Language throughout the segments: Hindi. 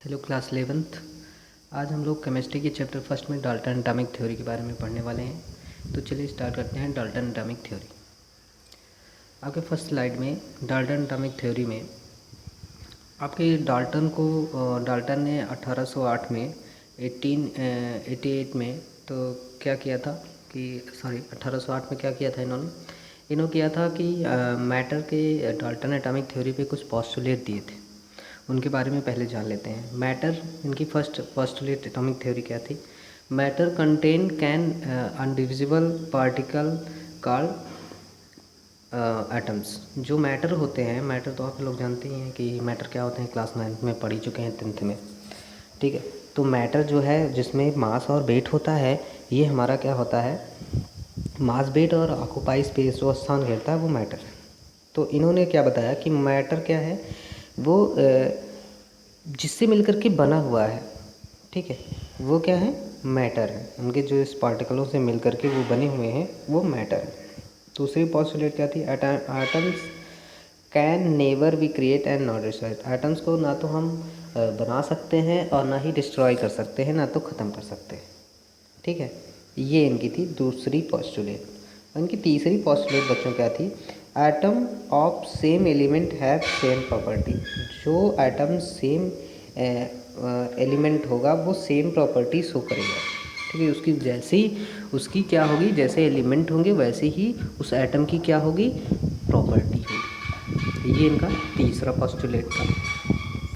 Hello class 11th। आज हम लोग केमिस्ट्री के चैप्टर फर्स्ट में डाल्टन एटॉमिक थ्योरी के बारे में पढ़ने वाले हैं। तो चलिए स्टार्ट करते हैं डाल्टन एटॉमिक थ्योरी। आपके फर्स्ट स्लाइड में डाल्टन एटॉमिक थ्योरी में आपके डाल्टन ने 1808 में 1888 में तो क्या किया था कि 1808 में क्या किया था इन्होंने किया था कि मैटर के डाल्टन एटॉमिक थ्योरी पे कुछ पॉस्टुलेट दिए थे। उनके बारे में पहले जान लेते हैं। मैटर, इनकी फर्स्ट पोस्टुलेट एटॉमिक थ्योरी क्या थी? Matter contain can indivisible particle called atoms. जो मैटर होते हैं, मैटर तो आप लोग जानते ही हैं कि मैटर क्या होते हैं, क्लास 9th में पढ़ ही चुके हैं, 10th में। ठीक है, तो मैटर जो है जिसमें मास और वेट होता है, ये हमारा क्या होता है, मास, वेट और ऑक्यूपाई स्पेस, जो स्थान घेरता है वो मैटर है। तो इन्होंने क्या बताया कि मैटर क्या है, वो जिससे मिलकर के बना हुआ है। ठीक है, वो क्या है, मैटर है। उनके जो इस पार्टिकलों से मिलकर के वो बने हुए हैं वो मैटर है। दूसरी पॉस्टुलेट क्या थी? Atoms can never be create and not destroy. Atoms को ना तो हम बना सकते हैं और ना ही डिस्ट्रॉय कर सकते हैं, ना तो ख़त्म कर सकते हैं। ठीक है, ये इनकी थी दूसरी पॉस्टुलेट। इनकी तीसरी पॉस्टुलेट बच्चों क्या थी? Atom of same element have same property. जो एटम सेम एलिमेंट होगा वो सेम प्रॉपर्टी शो करेगा। ठीक है, उसकी जैसे ही उसकी क्या होगी, जैसे एलिमेंट होंगे वैसे ही उस एटम की क्या होगी, प्रॉपर्टी होगी। ये इनका तीसरा पॉस्टुलेट था।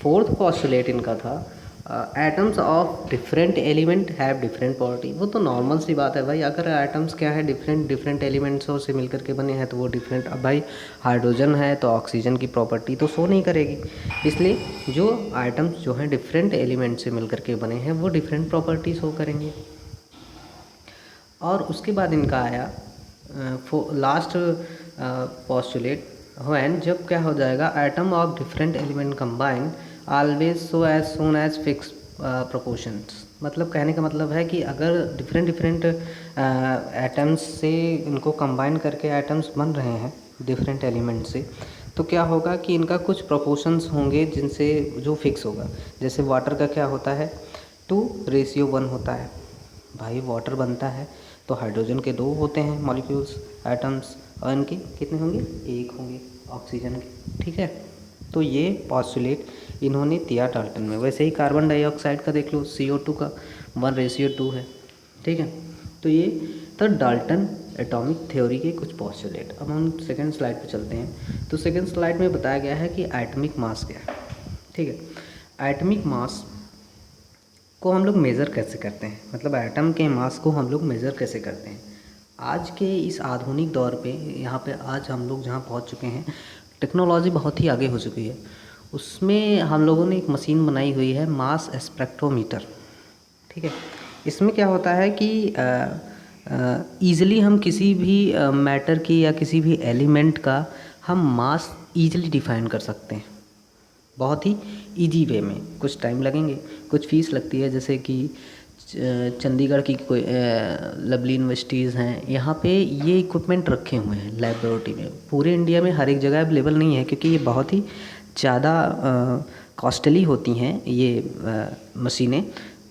फोर्थ पॉस्टुलेट इनका था atoms of different element have different property. वो तो नॉर्मल सी बात है भाई, अगर एटम्स क्या है, डिफरेंट एलिमेंट्सों से मिलकर के बने हैं तो वो डिफरेंट। अब भाई हाइड्रोजन है तो ऑक्सीजन की प्रॉपर्टी तो शो नहीं करेगी, इसलिए जो एटम्स जो हैं डिफरेंट एलिमेंट से मिलकर के बने हैं वो डिफरेंट प्रॉपर्टी शो करेंगे। और उसके बाद इनका आया लास्ट पॉस्टुलेट, व्हेन, जब क्या हो जाएगा, atom of different element combine always so as soon as fix proportions. मतलब कहने का मतलब है कि अगर डिफरेंट एटम्स से इनको कंबाइन करके एटम्स बन रहे हैं डिफरेंट एलिमेंट से, तो क्या होगा कि इनका कुछ प्रोपोर्शंस होंगे जिनसे जो फिक्स होगा। जैसे वाटर का क्या होता है, 2:1 होता है। भाई वाटर बनता है तो हाइड्रोजन के 2 होते हैं मॉलिक्यूल्स, एटम्स, और इनके कितने होंगे, 1 होंगे ऑक्सीजन के। ठीक है, तो ये पॉस्टुलेट इन्होंने दिया डाल्टन में। वैसे ही कार्बन डाइऑक्साइड का देख लो, CO2 का 1:2 है। ठीक है, तो ये तो डाल्टन एटॉमिक थ्योरी के कुछ पॉस्टुलेट। अब हम सेकेंड स्लाइड पे चलते हैं। तो सेकेंड स्लाइड में बताया गया है कि एटॉमिक मास क्या है। ठीक है, एटॉमिक मास को हम लोग मेज़र कैसे करते हैं, मतलब एटम के मास को हम लोग मेज़र कैसे करते हैं। आज के इस आधुनिक दौर पे, यहाँ पे आज हम लोग जहाँ पहुँच चुके हैं, टेक्नोलॉजी बहुत ही आगे हो चुकी है। उसमें हम लोगों ने एक मशीन बनाई हुई है, मास स्पेक्ट्रोमीटर। ठीक है, इसमें क्या होता है कि ईज़िली हम किसी भी मैटर की या किसी भी एलिमेंट का हम मास ईज़िली डिफाइन कर सकते हैं, बहुत ही इजी वे में। कुछ टाइम लगेंगे, कुछ फ़ीस लगती है, जैसे कि चंडीगढ़ की कोई लवली यूनिवर्सिटीज़ हैं, यहाँ पे ये इक्विपमेंट रखे हुए हैं लेबोरेटरी में। पूरे इंडिया में हर एक जगह अवेलेबल नहीं है, क्योंकि ये बहुत ही ज़्यादा कॉस्टली होती हैं ये मशीनें।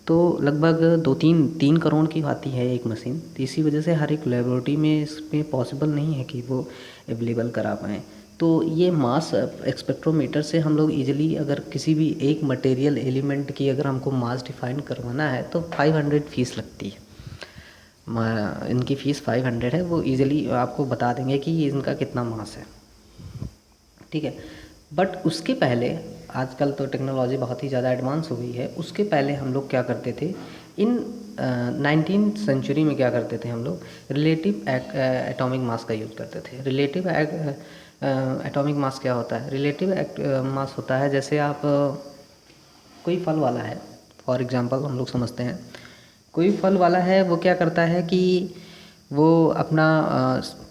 तो लगभग 2-3 करोड़ की आती है एक मशीन। तो इसी वजह से हर एक लेबोरेटरी में इसमें पॉसिबल नहीं है कि वो अवेलेबल करा पाएँ। तो ये मास स्पेक्ट्रोमीटर से हम लोग इजीली, अगर किसी भी एक मटेरियल एलिमेंट की अगर हमको मास डिफाइन करवाना है तो 500 फीस लगती है। इनकी फ़ीस 500 है। वो इजीली आपको बता देंगे कि इनका कितना मास है। ठीक है, बट उसके पहले, आजकल तो टेक्नोलॉजी बहुत ही ज़्यादा एडवांस हो गई है। उसके पहले हम लोग क्या करते थे, इन 19th सेंचुरी में क्या करते थे हम लोग, रिलेटिव एटॉमिक मास का यूज़ करते थे। रिलेटिव एटॉमिक मास क्या होता है? रिलेटिव मास होता है, जैसे आप कोई फल वाला है, फॉर एग्जांपल हम लोग समझते हैं, कोई फल वाला है, वो क्या करता है कि वो अपना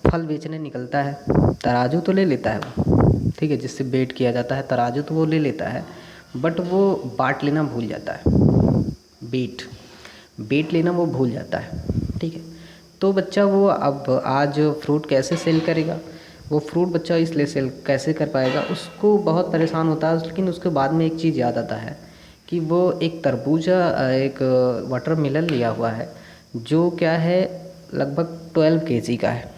फल बेचने निकलता है, तराजू तो ले लेता है वो, ठीक है, जिससे वेट किया जाता है, तराजू तो वो ले लेता है, बट वो बाट लेना भूल जाता है। वेट लेना वो भूल जाता है। ठीक है, तो बच्चा वो अब आज फ्रूट कैसे सेल करेगा, वो फ्रूट बच्चा इसलिए सेल कैसे कर पाएगा, उसको बहुत परेशान होता है। लेकिन उसके बाद में एक चीज़ याद आता है कि वो एक तरबूजा एक वाटरमेलन लिया हुआ है जो क्या है लगभग 12 केजी का है।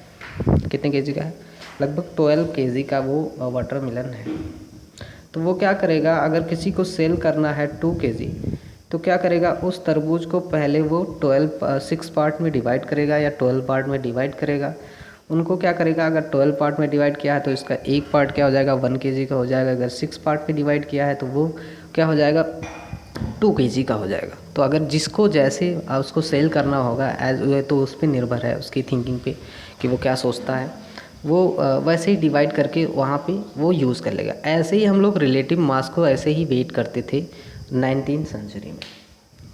कितने केजी का है? लगभग 12 केजी का वो वाटरमेलन है। तो वो क्या करेगा, अगर किसी को सेल करना है 2 केजी, तो क्या करेगा, उस तरबूज को पहले वो 6 पार्ट में डिवाइड करेगा या 12 पार्ट में डिवाइड करेगा। उनको क्या करेगा, अगर 12 पार्ट में डिवाइड किया है तो इसका एक पार्ट क्या हो जाएगा, 1 केजी का हो जाएगा। अगर 6 पार्ट में डिवाइड किया है तो वो क्या हो जाएगा, 2 केजी का हो जाएगा। तो अगर जिसको जैसे उसको सेल करना होगा तो उस पर निर्भर है, उसकी थिंकिंग पे कि वो क्या सोचता है, वो वैसे ही डिवाइड करके वहाँ पे वो यूज़ कर लेगा। ऐसे ही हम लोग रिलेटिव मास को ऐसे ही वेट करते थे 19वीं सेंचुरी में।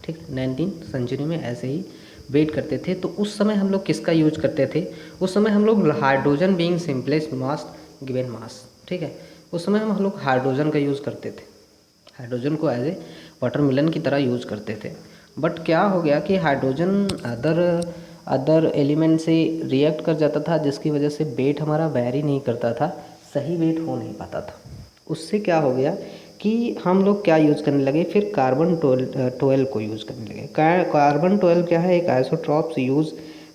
ठीक, 19वीं सेंचुरी में ऐसे ही वेट करते थे। तो उस समय हम लोग किसका यूज करते थे, उस समय हम लोग hydrogen being simplest mass given mass. ठीक है, उस समय हम लोग हाइड्रोजन का यूज़ करते थे, हाइड्रोजन को एज ए वाटरमेलन की तरह यूज़ करते थे। बट क्या हो गया कि हाइड्रोजन अदर एलिमेंट से रिएक्ट कर जाता था, जिसकी वजह से वेट हमारा वेरी नहीं करता था, सही वेट हो नहीं पाता था। उससे क्या हो गया कि हम लोग क्या यूज़ करने लगे, फिर कार्बन 12 को यूज़ करने लगे। कार्बन 12 क्या है, एक आइसोट्रॉप्स यूज़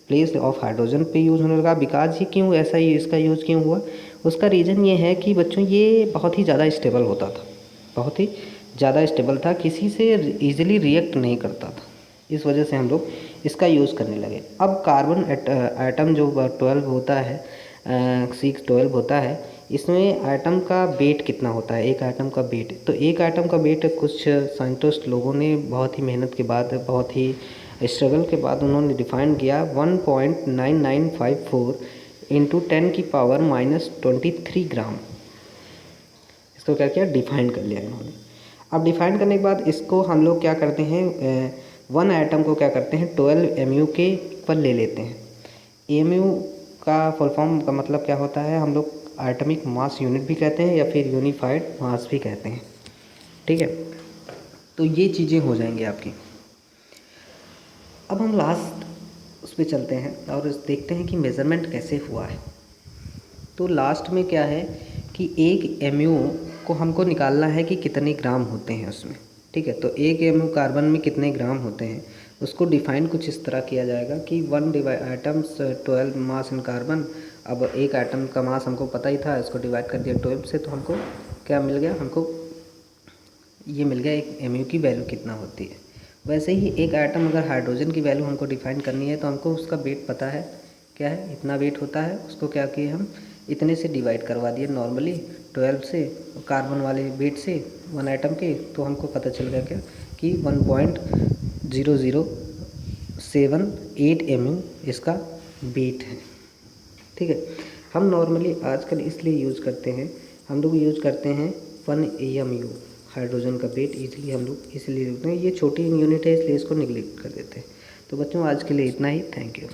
प्लेस ऑफ हाइड्रोजन पे यूज़ होने लगा। बिकॉज ये क्यों ऐसा ही इसका यूज़ क्यों हुआ, उसका रीज़न ये है कि बच्चों ये बहुत ही ज़्यादा स्टेबल होता था, बहुत ही ज़्यादा स्टेबल था, किसी से ईजिली रिएक्ट नहीं करता था। इस वजह से हम लोग इसका यूज़ करने लगे। अब कार्बन एटम जो 12 होता है, 612 होता है, इसमें एटम का वेट कितना होता है, एक एटम का वेट। तो एक एटम का वेट कुछ साइंटिस्ट लोगों ने बहुत ही मेहनत के बाद, बहुत ही स्ट्रगल के बाद उन्होंने डिफाइन किया 1.9954 इंटू 10⁻⁻23 ग्राम। इसको क्या किया, डिफाइन कर लिया इन्होंने। अब डिफाइन करने के बाद इसको हम लोग क्या करते हैं, 1 एटम को क्या करते हैं 12 mu के पर ले लेते हैं। mu का फुल फॉर्म का मतलब क्या होता है, हम लोग एटॉमिक मास यूनिट भी कहते हैं या फिर यूनिफाइड मास भी कहते हैं। ठीक है, तो ये चीज़ें हो जाएंगी आपकी। अब हम लास्ट उस पर चलते हैं और देखते हैं कि मेज़रमेंट कैसे हुआ है। तो लास्ट में क्या है कि एक mu को हमको निकालना है कि कितने ग्राम होते हैं उसमें। ठीक है, तो एक mu कार्बन में कितने ग्राम होते हैं, उसको डिफाइन कुछ इस तरह किया जाएगा कि 1 एटम्स 12 मास इन कार्बन। अब एक एटम का मास हमको पता ही था, इसको डिवाइड कर दिया 12 से, तो हमको क्या मिल गया, हमको ये मिल गया एक mu की वैल्यू कितना होती है। वैसे ही एक एटम अगर हाइड्रोजन की वैल्यू हमको डिफाइन करनी है तो हमको उसका वेट पता है, क्या है, इतना वेट होता है। उसको क्या किए हम, इतने से डिवाइड करवा दिए नॉर्मली 12 से, कार्बन वाले वेट से 1 एटम के, तो हमको पता चल गया क्या कि 1.0078 mu इसका वेट है। ठीक है, हम नॉर्मली आजकल इसलिए यूज़ करते हैं, हम लोग यूज़ करते हैं 1 AMU हाइड्रोजन का वेट इजीली हम लोग इसलिए देखते हैं। ये छोटी यूनिट है इसलिए इसको निगलेक्ट कर देते हैं। तो बच्चों आज के लिए इतना ही, थैंक यू।